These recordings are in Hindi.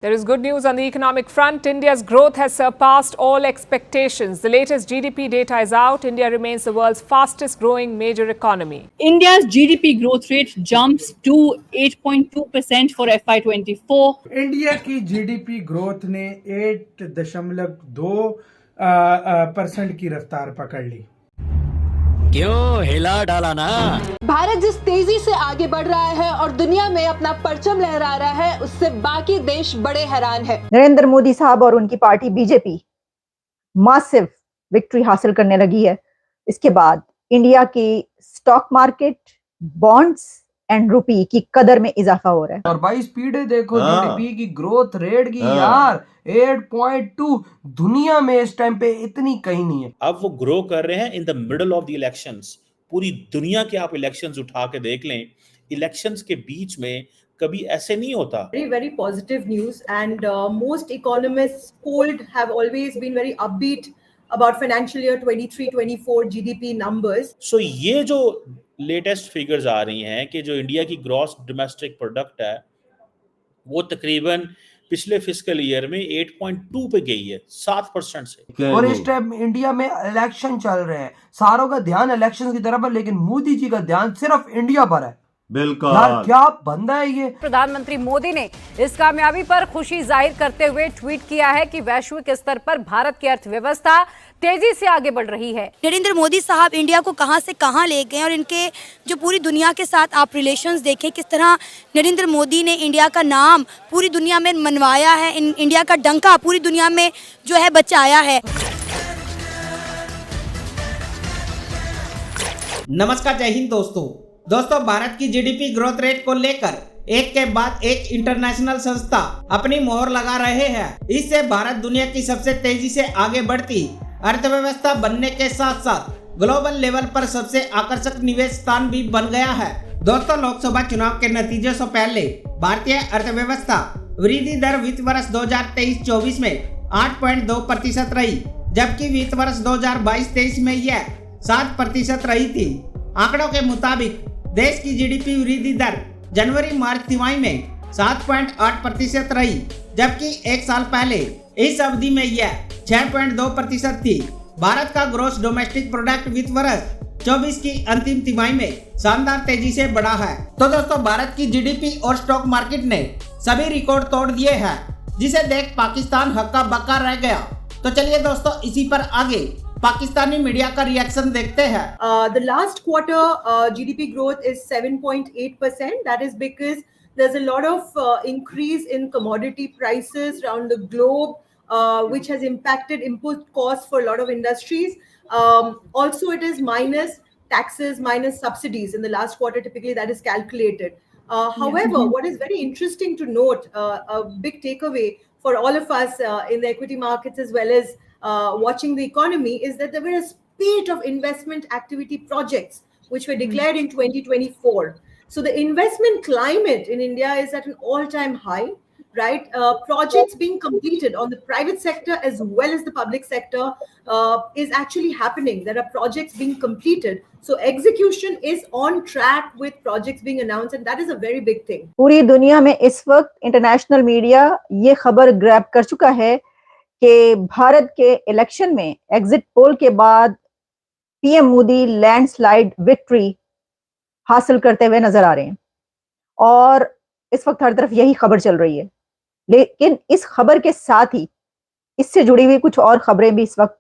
There is good news on the economic front. India's growth has surpassed all expectations. The latest GDP data is out. India remains the world's fastest growing major economy. India's GDP growth rate jumps to 8.2% for FY24. India की जीडीपी ग्रोथ ने 8.2% की रफ्तार पकड़ ली। क्यों हिला डाला ना। भारत जिस तेजी से आगे बढ़ रहा है और दुनिया में अपना परचम लहरा रहा है, उससे बाकी देश बड़े हैरान है। नरेंद्र मोदी साहब और उनकी पार्टी बीजेपी मासिव विक्ट्री हासिल करने लगी है। इसके बाद इंडिया की स्टॉक मार्केट, बॉन्ड्स एंड रुपी की कदर में इजाफा हो रहा है। और भाई स्पीड देखो जीडीपी की ग्रोथ रेट की यार 8.2 दुनिया में इस टाइम पे इतनी कहीं नहीं है। अब वो ग्रो कर रहे हैं in the middle of the elections. पूरी दुनिया के आप इलेक्शंस उठा के देख लें, इलेक्शंस के बीच में कभी ऐसे नहीं होता। Very positive news and most economists polled have always been very upbeat about financial year 23-24 GDP numbers. So ये जो लेटेस्ट फिगर्स आ रही हैं कि जो इंडिया की ग्रॉस डोमेस्टिक प्रोडक्ट है वो तकरीबन पिछले फिस्कल ईयर में 8.2 पे गई है, 7% से। और इस टाइम इंडिया में इलेक्शन चल रहे हैं, सारों का ध्यान इलेक्शन की तरफ है, लेकिन मोदी जी का ध्यान सिर्फ इंडिया पर है। बिल्कुल यार क्या बंदा है ये। प्रधानमंत्री मोदी ने इस कामयाबी पर खुशी जाहिर करते हुए ट्वीट किया है कि वैश्विक स्तर पर भारत की अर्थव्यवस्था तेजी से आगे बढ़ रही है। नरेंद्र मोदी साहब इंडिया को कहां से कहां ले गए और इनके जो पूरी दुनिया के साथ आप रिलेशंस देखें, किस तरह नरेंद्र मोदी ने इंडिया का नाम पूरी दुनिया में मनवाया है, इंडिया का डंका पूरी दुनिया में जो है बचाया है। नमस्कार, जय हिंद दोस्तों, भारत की जीडीपी ग्रोथ रेट को लेकर एक के बाद एक इंटरनेशनल संस्था अपनी मोहर लगा रहे हैं। इससे भारत दुनिया की सबसे तेजी से आगे बढ़ती अर्थव्यवस्था बनने के साथ साथ ग्लोबल लेवल पर सबसे आकर्षक निवेश स्थान भी बन गया है। दोस्तों, लोकसभा चुनाव के नतीजों से पहले भारतीय अर्थव्यवस्था वृद्धि दर वित्त वर्ष 2023-24 में 8.2% रही, जबकि वित्त वर्ष 2022-23 में यह 7% रही थी। आंकड़ों के मुताबिक देश की जीडीपी वृद्धि दर जनवरी-मार्च तिमाही में 7.8% रही, जबकि एक साल पहले इस अवधि में यह 6.2% थी। भारत का ग्रॉस डोमेस्टिक प्रोडक्ट वित्त वर्ष 24 की अंतिम तिमाही में शानदार तेजी से बढ़ा है। तो दोस्तों, भारत की जीडीपी और स्टॉक मार्केट ने सभी रिकॉर्ड तोड़ दिए हैं, जिसे देख पाकिस्तान हक्का बक्का रह गया। तो चलिए दोस्तों, इसी पर आगे पाकिस्तानी मीडिया का रिएक्शन देखते हैं। The last quarter GDP growth is 7.8%. That is because there's a lot of increase in commodity prices around the globe, which has impacted input costs for a lot of industries. Also, it is minus taxes, minus subsidies in the last quarter. Typically, that is calculated. However, what is very interesting to note, a big takeaway for all of us in the equity markets as well as watching the economy, is that there were a spate of investment activity projects which were declared in 2024. So the investment climate in India is at an all-time high, right? Projects being completed on the private sector as well as the public sector is actually happening. There are projects being completed. So execution is on track with projects being announced, and that is a very big thing. पूरी दुनिया में इस वक्त इंटरनेशनल मीडिया ये खबर ग्रैब कर चुका है कि भारत के इलेक्शन में एग्जिट पोल के बाद पीएम मोदी लैंडस्लाइड विक्ट्री हासिल करते हुए नजर आ रहे हैं और इस वक्त हर तरफ यही खबर चल रही है। लेकिन इस खबर के साथ ही इससे जुड़ी हुई कुछ और खबरें भी इस वक्त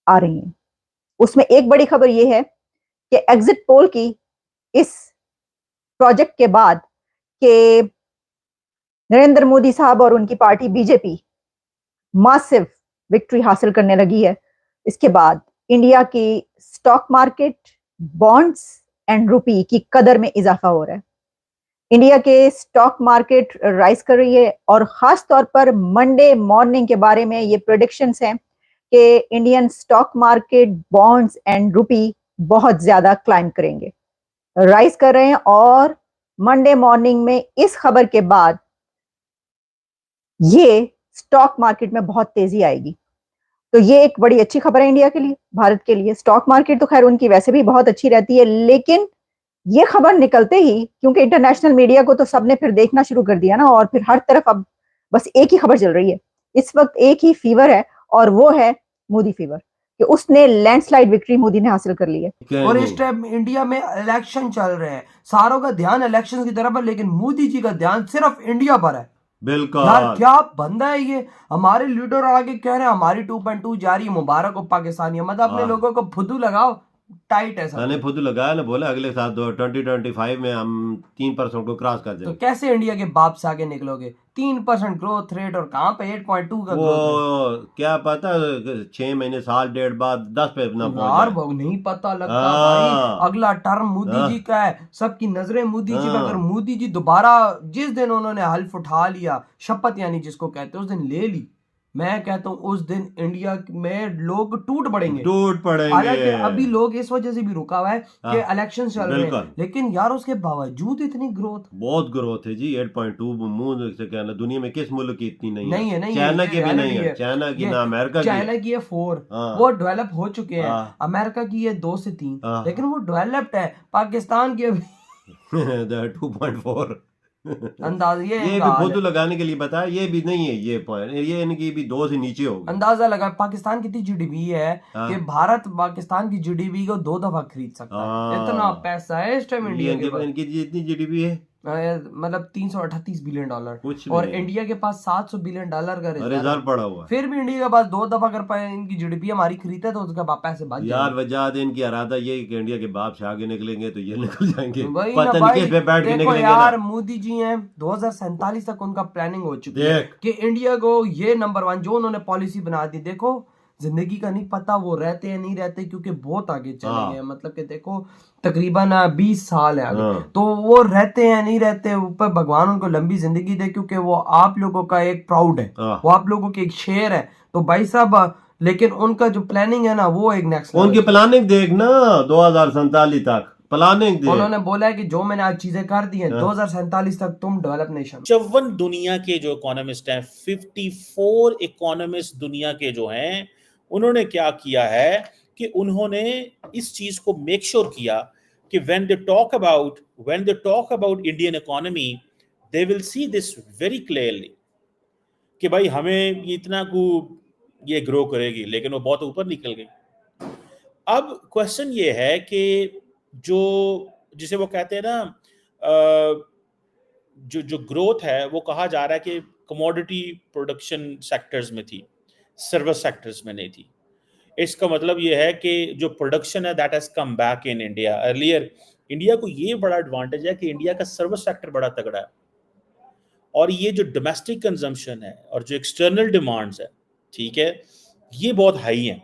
आ रही हैं। उसमें एक बड़ी खबर यह है कि एग्जिट पोल की इस प्रोजेक्ट के बाद कि नरेंद्र मोदी साहब और उनकी पार्टी बीजेपी मासिव विक्ट्री हासिल करने लगी है। इसके बाद इंडिया की स्टॉक मार्केट, बॉन्ड्स एंड रुपी की कदर में इजाफा हो रहा है। इंडिया के स्टॉक मार्केट राइज कर रही है और खास तौर पर मंडे मॉर्निंग के बारे में ये प्रेडिक्शंस हैं कि Indian stock market, bonds and रुपी बहुत ज्यादा क्लाइम करेंगे, राइज कर रहे हैं। और मंडे मॉर्निंग में इस खबर के बाद ये स्टॉक मार्केट में बहुत तेजी आएगी। तो ये एक बड़ी अच्छी खबर है इंडिया के लिए, भारत के लिए। स्टॉक मार्केट तो खैर उनकी वैसे भी बहुत अच्छी रहती है, लेकिन ये खबर निकलते ही, क्योंकि इंटरनेशनल मीडिया को तो सबने फिर देखना शुरू कर दिया ना, और फिर हर तरफ अब बस एक ही खबर चल रही है इस वक्त, एक ही फीवर है, और वो है मोदी फीवर, कि उसने लैंडस्लाइड विक्ट्री मोदी ने हासिल कर ली है। और इस टाइम इंडिया में इलेक्शन चल रहे हैं, सारों का ध्यान इलेक्शन की तरफ है, लेकिन मोदी जी का ध्यान सिर्फ इंडिया पर है। बिल्कुल यार क्या बंदा है ये। हमारे लीडर आगे कह रहे हैं हमारी 2.2 जारी, मुबारक हो पाकिस्तानी। मतलब अपने लोगों को फुदू लगाओ, टाइट है सब। मैंने खुद लगाया ना, बोला अगले साल 2025 में हम 3% को क्रॉस कर तो देंगे। कैसे इंडिया के बाप से आगे निकलोगे? 3% ग्रोथ रेट, और कहाँ पे 8.2 का ग्रोथ रेट? क्या पता 6 महीने साल डेढ़ बाद 10 पे ना यार नहीं पता लगता भाई। अगला टर्म मोदी जी का है, सबकी नजरें मोदी जी पे। अगर मोदी जी दोबारा जिस दिन उन्होंने हल्फ उठा लिया, शपथ यानी जिसको कहते हैं, उस दिन ले ली, मैं कहता हूँ उस दिन इंडिया में लोग टूट पड़ेंगे। हालांकि अभी लोग इस वजह से भी रुका हुआ है कि इलेक्शन चल रहे हैं, लेकिन यार उसके बावजूद इतनी ग्रोथ, बहुत ग्रोथ है जी। 8.2 मुंह से कहना, दुनिया में किस मुल्क की इतनी नहीं है। चाइना की भी नहीं है, चाइना की ना अमेरिका की। चाइना की है 4, वो डेवलप हो चुके हैं। अमेरिका की है 2 से 3, लेकिन वो डेवलप्ड है। पाकिस्तान की अभी 2.4 अंदाजा ये भी खुद लगाने के लिए बताया, ये भी नहीं है ये पॉइंट, ये इनकी भी 2 से नीचे होगी। अंदाजा लगा पाकिस्तान कितनी जीडीपी है कि भारत पाकिस्तान की जीडीपी को 2 दफा खरीद सकता है। इतना पैसा है इस टाइम इंडिया के पास। इनकी जितनी जीडीपी है मतलब 338 बिलियन डॉलर, और इंडिया के पास 700 बिलियन डॉलर का रिजर्व पड़ा हुआ। फिर भी इंडिया के पास 2 दफा कर पाए इनकी जीडीपी हमारी खरीदे, तो उसका पैसे बच यार वजह इनकी इरादा ये कि इंडिया के बाप से आगे निकलेंगे तो ये निकल जाएंगे। पता नहीं किस पे बैठ के निकलेंगे। यार मोदी जी हैं 2047 तक उनका प्लानिंग हो चुकी है कि इंडिया को ये नंबर 1 जो उन्होंने पॉलिसी बना दी। देखो जिंदगी का नहीं पता वो रहते हैं नहीं रहते, क्योंकि बहुत आगे चले गए। मतलब कि देखो तकरीबन 20 साल है आगे, तो वो रहते हैं नहीं रहते, ऊपर भगवान उनको लंबी जिंदगी दे, क्योंकि वो आप लोगों का एक प्राउड है, वो आप लोगों के एक शेर है। तो भाई साहब, लेकिन उनका जो प्लानिंग है ना, वो एक नेक्स्ट उनकी प्लानिंग देखना 2047 तक प्लानिंग। उन्होंने बोला है कि जो मैंने आज चीजें कर दी हैं 2047 तक तुम डेवलप नेशन। 54 दुनिया के जो इकोनॉमिस्ट हैं, 54 इकोनॉमिस्ट दुनिया के जो हैं, उन्होंने क्या किया है कि उन्होंने इस चीज को मेक श्योर किया कि when they talk about Indian economy, they will see this very clearly कि भाई हमें इतना को ये ग्रो करेगी, लेकिन वो बहुत ऊपर निकल गई। अब क्वेश्चन ये है कि जो जिसे वो कहते हैं ना, जो ग्रोथ है वो कहा जा रहा है कि कमोडिटी प्रोडक्शन सेक्टर्स में थी, सर्विस सेक्टर्स में नहीं थी। इसका मतलब ये है कि जो प्रोडक्शन है that has come back in India. Earlier India को ये बड़ा एडवांटेज है कि इंडिया का सर्विस सेक्टर बड़ा तगड़ा है, और ये जो डोमेस्टिक कंजम्पशन है और जो एक्सटर्नल डिमांड्स है, ठीक है, ये बहुत हाई है।